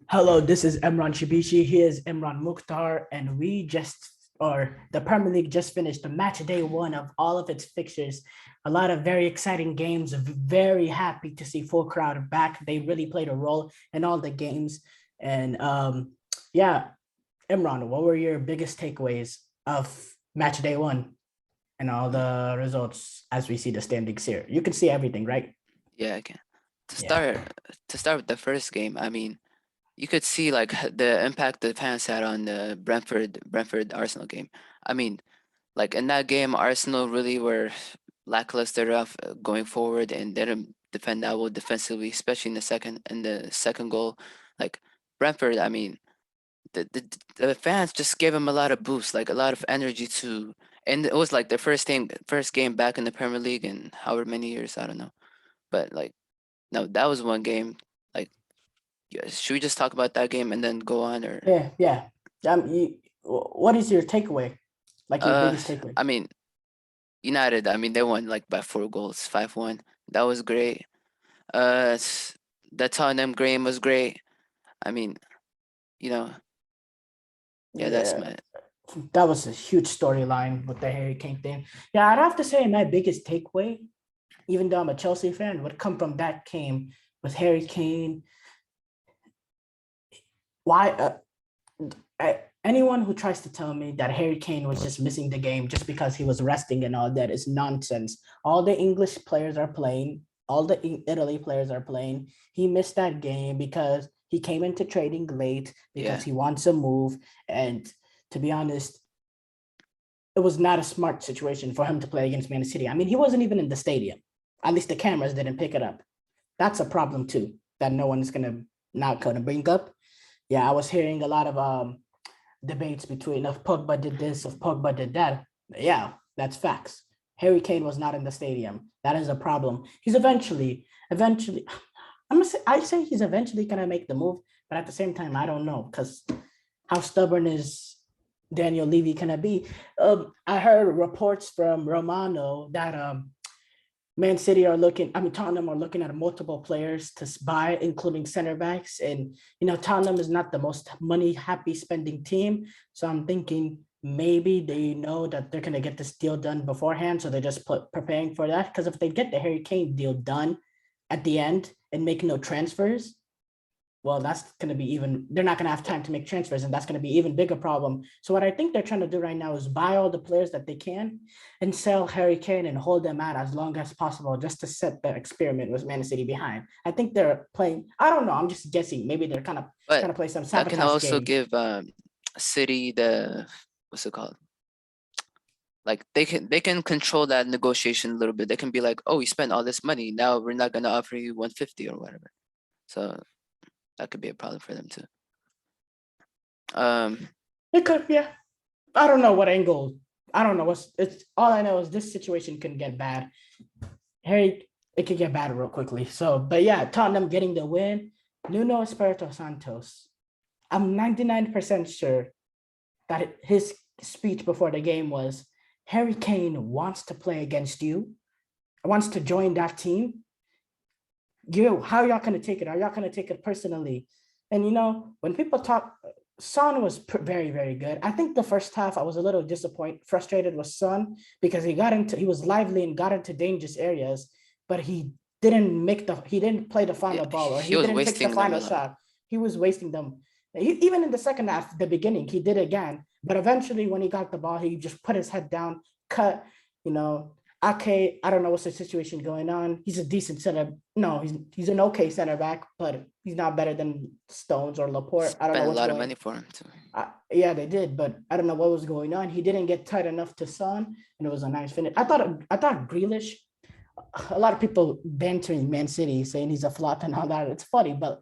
Hello, this is Emran Shibishi. He is Imran Mukhtar, and the Premier League just finished the match day one of all of its fixtures. A lot of very exciting games. Very happy to see full crowd back. They really played a role in all the games. And yeah, Imran, what were your biggest takeaways of match day one and all the results as we see the standings here? You can see everything, right? Yeah, I can. To Yeah. start to start with the first game, you could see like the impact the fans had on the Brentford Arsenal game. I mean, like in that game, Arsenal really were lackluster of going forward and didn't defend that well defensively, especially in the second goal. Like Brentford, the fans just gave him a lot of boost, like a lot of energy to, and it was like their first game back in the Premier League in however many years, I don't know. But like no, that was one game. Like, yeah, should we just talk about that game and then go on, or Yeah. What is your takeaway? Like your uh, biggest takeaway? I mean, United. They won like by 4 goals, 5-1. That was great. The Tottenham game was great. I mean, you know, yeah, that's Yeah, my. that was a huge storyline with the Harry Kane thing. Yeah, I'd have to say my biggest takeaway, even though I'm a Chelsea fan, would come from that game with Harry Kane. Why? Anyone who tries to tell me that Harry Kane was just missing the game just because he was resting and all that is nonsense. All the English players are playing. All the Italy players are playing. He missed that game because he came into trading late because Yeah, he wants to move. And to be honest, it was not a smart situation for him to play against Man City. I mean, he wasn't even in the stadium. At least the cameras didn't pick it up. That's a problem too that no one's gonna not gonna bring up. Yeah, I was hearing a lot of debates between if Pogba did this, if Pogba did that. Yeah, that's facts. Harry Kane was not in the stadium. That is a problem. He's eventually, I say he's eventually gonna make the move, but at the same time, I don't know because how stubborn is Daniel Levy gonna be? I heard reports from Romano that Man City are looking, I mean, Tottenham are looking at multiple players to buy, including center backs. And, Tottenham is not the most money happy spending team. So I'm thinking maybe they know that they're going to get this deal done beforehand. So they're just preparing for that. Because if they get the Harry Kane deal done at the end and make no transfers, well, that's going to be even, they're not going to have time to make transfers, and that's going to be even bigger problem. So what I think they're trying to do right now is buy all the players that they can and sell Harry Kane and hold them out as long as possible just to set the experiment with Man City behind. I think they're playing, I don't know, I'm just guessing. Maybe they're kind of but trying to play some that can sabotage also game. give City the, what's it called? Like they can control that negotiation a little bit. They can be like, oh, you spent all this money, now we're not gonna offer you 150 or whatever. So that could be a problem for them too. Um, It could, yeah. I don't know what angle. I don't know what's, it's all I know is this situation can get bad. Harry, it could get bad real quickly. So, but yeah, Tottenham getting the win. Nuno Espirito Santos. I'm 99% sure that his speech before the game was Harry Kane wants to play against you, wants to join that team. How y'all gonna take it? Are y'all gonna take it personally? And when people talk, Son was very, very good. I think the first half I was a little disappointed, frustrated with Son because he was lively and got into dangerous areas, but he didn't play the yeah, final ball, or he he was didn't fix the wasting them a final lot. shot. He was wasting them. Even in the second half, the beginning, he did it again. But eventually, when he got the ball, he just put his head down, cut, you know, okay, I don't know what's the situation going on. He's a decent center. No, he's an okay center back, but he's not better than Stones or Laporte. I don't know Spent a what's lot of going. money for him too. Yeah, they did, but I don't know what was going on. He didn't get tight enough to Son, and it was a nice finish. I thought Grealish. A lot of people bantering Man City, saying he's a flop and all that. It's funny, but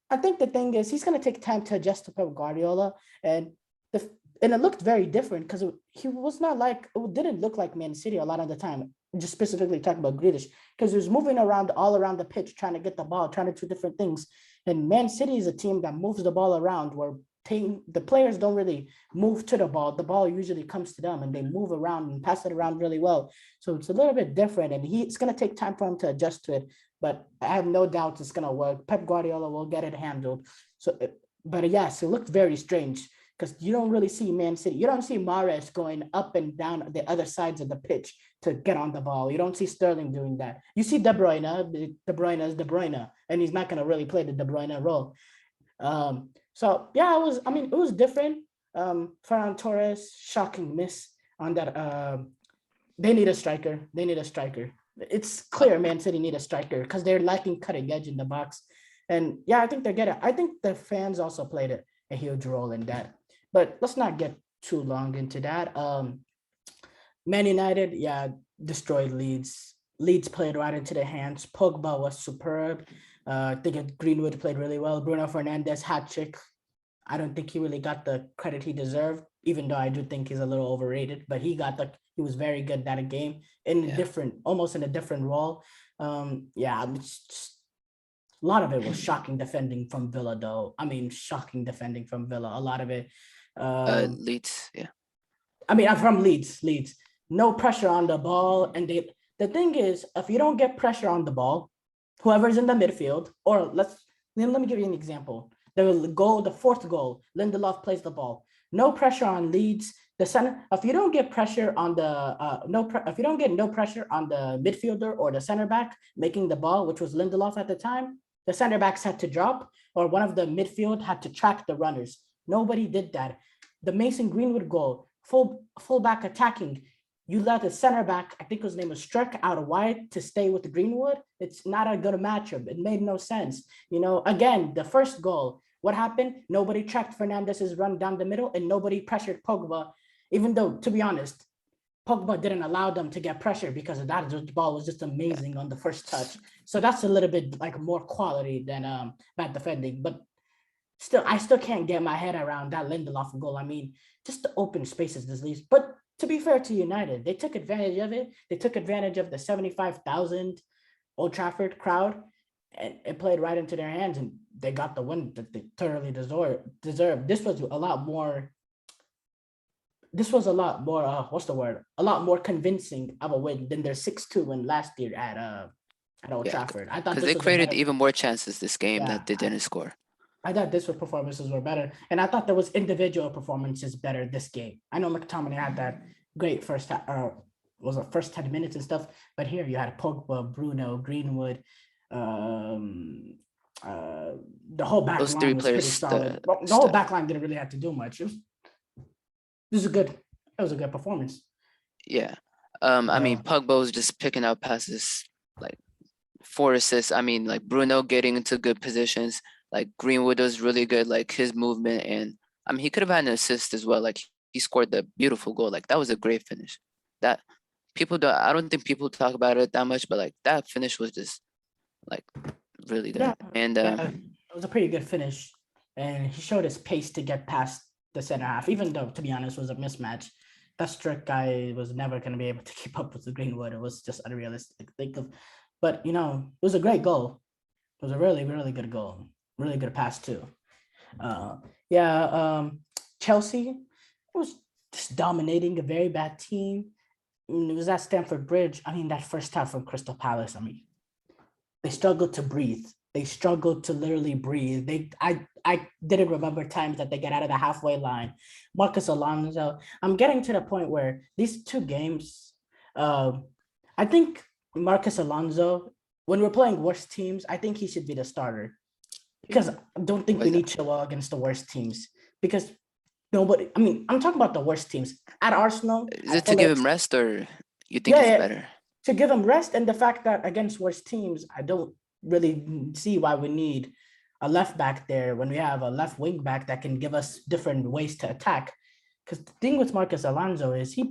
I think the thing is he's going to take time to adjust to Pep Guardiola, and the and it looked very different because he was not like it didn't look like Man City a lot of the time. Just specifically talking about Grealish because he was moving around all around the pitch trying to get the ball, trying to do different things. And Man City is a team that moves the ball around where the players don't really move to the ball. The ball usually comes to them and they move around and pass it around really well. So it's a little bit different, and it's going to take time for him to adjust to it. but I have no doubt it's gonna work. Pep Guardiola will get it handled. So, but yes, it looked very strange because you don't really see Man City. You don't see Mahrez going up and down the other sides of the pitch to get on the ball. You don't see Sterling doing that. You see De Bruyne. De Bruyne is De Bruyne, and he's not gonna really play the De Bruyne role. So yeah, it was. I mean, it was different. Ferran Torres, shocking miss on that. They need a striker. They need a striker. It's clear Man City need a striker because they're lacking cutting edge in the box. And yeah, I think they're getting. I think the fans also played a huge role in that. But let's not get too long into that. Man United, yeah, destroyed Leeds. Leeds played right into their hands. Pogba was superb. I think Greenwood played really well. Bruno Fernandes hat trick. I don't think he really got the credit he deserved, even though I do think he's a little overrated. But he was very good that a game in a different, almost in a different role. Yeah, it's just, a lot of it was shocking defending from Villa, though. I mean, shocking defending from Villa. A lot of it. Leeds, yeah. I mean, I'm from Leeds. No pressure on the ball, and the thing is, if you don't get pressure on the ball, whoever's in the midfield, or let me give you an example. The fourth goal, Lindelof plays the ball. No pressure on Leeds. The center. If you don't get pressure on the if you don't get no pressure on the midfielder or the center back making the ball, which was Lindelof at the time, the center backs had to drop, or one of the midfield had to track the runners. Nobody did that. The Mason Greenwood goal, full back attacking. You let the center back, I think his name was Struck, out wide to stay with Greenwood. It's not a good matchup. It made no sense. Again, the first goal, what happened? Nobody tracked Fernandez's run down the middle and nobody pressured Pogba, even though, to be honest, Pogba didn't allow them to get pressure because of that. The ball was just amazing on the first touch. So that's a little bit like more quality than bad defending. But still, I still can't get my head around that Lindelof goal. I mean, just the open spaces this leaves. But to be fair to United, they took advantage of it. They took advantage of the 75,000 Old Trafford crowd, and it played right into their hands, and they got the win that they thoroughly deserved. This was a lot more. This was a lot more. What's the word? A lot more convincing of a win than their 6-2 win last year at Old Trafford. I thought Because this they was a created better. even more chances this game Yeah, that they didn't score. I thought this performances were better, and I thought there was individual performances better this game. I know McTominay had that great first was the first 10 minutes and stuff, but here you had Pogba, Bruno, Greenwood, the whole back Those three line was pretty players, solid. Well, the whole back line didn't really have to do much. It was a good. It was a good performance. Yeah. I mean, Pogba was just picking out passes, like 4 assists. I mean, like Bruno getting into good positions. Like Greenwood was really good, like his movement, and I mean, he could have had an assist as well. Like he scored the beautiful goal. Like that was a great finish. That I don't think people talk about it that much, but like that finish was just like really good. And it was a pretty good finish, and he showed his pace to get past the center half, even though, to be honest, it was a mismatch. That Strick guy was never going to be able to keep up with the Greenwood. It was just unrealistic to think of. But, it was a great goal. It was a really, really good goal. Really good pass, too. Chelsea was just dominating a very bad team. It was at Stamford Bridge. I mean, that first half from Crystal Palace, I mean, they struggled to breathe. They struggled to literally breathe. I didn't remember times that they get out of the halfway line. Marcus Alonso. I'm getting to the point where these two games, I think Marcus Alonso, when we're playing worst teams, I think he should be the starter. Because I don't think we need Chilwell against the worst teams. Because nobody, I mean, I'm talking about the worst teams. At Arsenal. Is it to give him rest, or you think he's better? To give him rest, and the fact that against worst teams, I don't really see why we need a left back there when we have a left wing back that can give us different ways to attack. Because the thing with Marcus Alonso is he's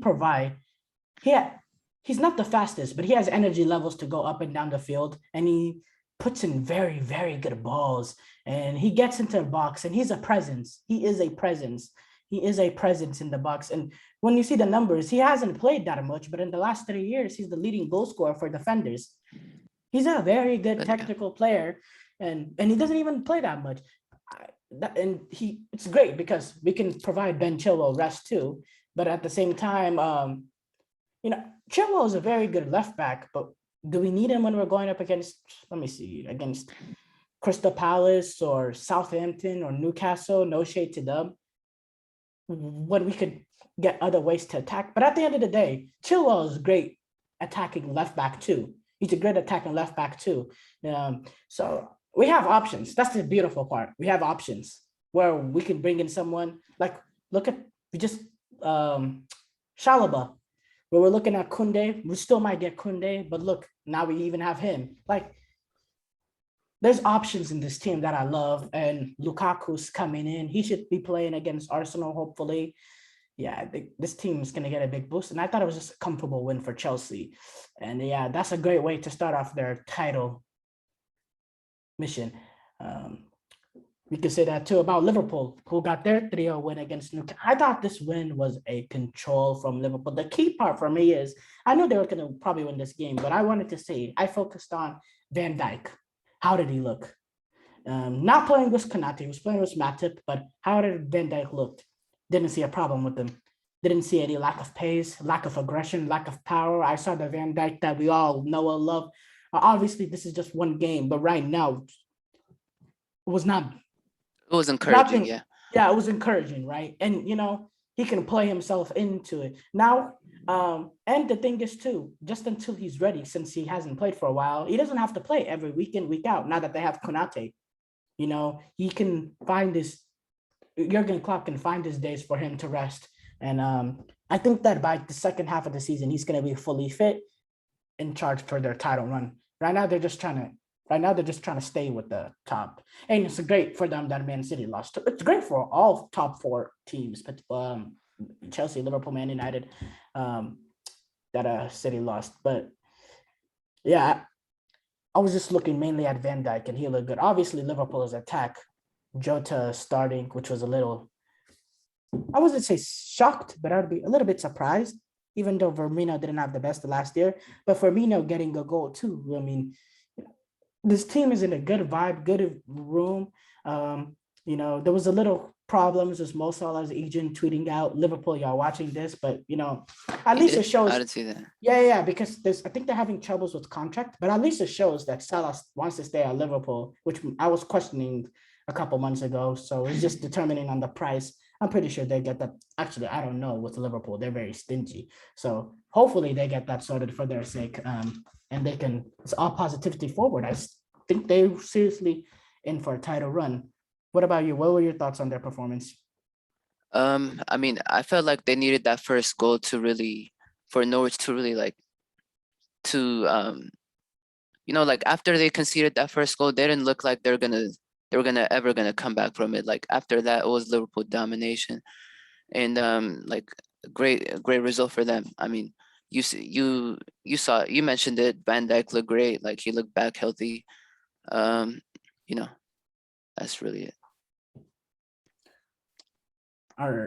not the fastest, but he has energy levels to go up and down the field, and he puts in very, very good balls, and he gets into the box, and he's a presence. He is a presence. He is a presence in the box. And when you see the numbers, he hasn't played that much, but in the last 3 years, he's the leading goal scorer for defenders. He's a very good technical player, and he doesn't even play that much. It's great because we can provide Ben Chilwell rest too. But at the same time, Chilwell is a very good left back, but do we need him when we're going up against, let me see, against Crystal Palace or Southampton or Newcastle? No shade to them. When we could get other ways to attack. But at the end of the day, Chilwell is great attacking left back too. He's a great attacking left back too. So we have options. That's the beautiful part. We have options where we can bring in someone like, look at, we just Shalaba, where we're looking at Kunde. We still might get Kunde, but look, now we even have him. Like, there's options in this team that I love, and Lukaku's coming in. He should be playing against Arsenal, hopefully. Yeah, I think this team is going to get a big boost, and I thought it was just a comfortable win for Chelsea. And yeah, that's a great way to start off their title mission. We could say that too about Liverpool, who got their 3-0 win against Newcastle. I thought this win was a control from Liverpool. The key part for me is, I knew they were going to probably win this game, but I wanted to say, I focused on Van Dijk. How did he look? Not playing with Konate, he was playing with Matip, but how did Van Dijk look? Didn't see a problem with him. Didn't see any lack of pace, lack of aggression, lack of power. I saw the Van Dijk that we all know and love. Obviously, this is just one game, but right now, it was not. It was encouraging, Nothing, yeah. yeah, it was encouraging, right? And he can play himself into it now. And the thing is too, just until he's ready, since he hasn't played for a while, he doesn't have to play every week in, week out. Now that they have Konate, he can find this. Jurgen Klopp can find his days for him to rest, and I think that by the second half of the season, he's going to be fully fit, in charge for their title run. Right now, they're just trying to stay with the top, and it's great for them that Man City lost. It's great for all top 4 teams, but Chelsea, Liverpool, Man United, that City lost. But yeah, I was just looking mainly at Van Dijk, and he looked good. Obviously, Liverpool's attack, Jota starting, which was a little, I wouldn't say shocked, but I'd be a little bit surprised, even though Firmino didn't have the best of last year. But Firmino getting a goal too. I mean, this team is in a good vibe, good room. There was a little problems with Mo Salah's agent tweeting out, Liverpool, y'all watching this, but at least it shows. I didn't see that. Yeah, because I think they're having troubles with contract, but at least it shows that Salah wants to stay at Liverpool, which I was questioning a couple months ago. So it's just determining on the price. I'm pretty sure they get that. Actually, I don't know with Liverpool. They're very stingy. So hopefully they get that sorted for their sake. And they can, it's all positivity forward. I think they seriously in for a title run. What about you? What were your thoughts on their performance? I mean, I felt like they needed that first goal for Norwich to really like after they conceded that first goal, they didn't look like they were gonna come back from it. Like after that, it was Liverpool domination, and like great result for them. I mean, you mentioned it. Van Dijk looked great. Like he looked back healthy. That's really it. All right.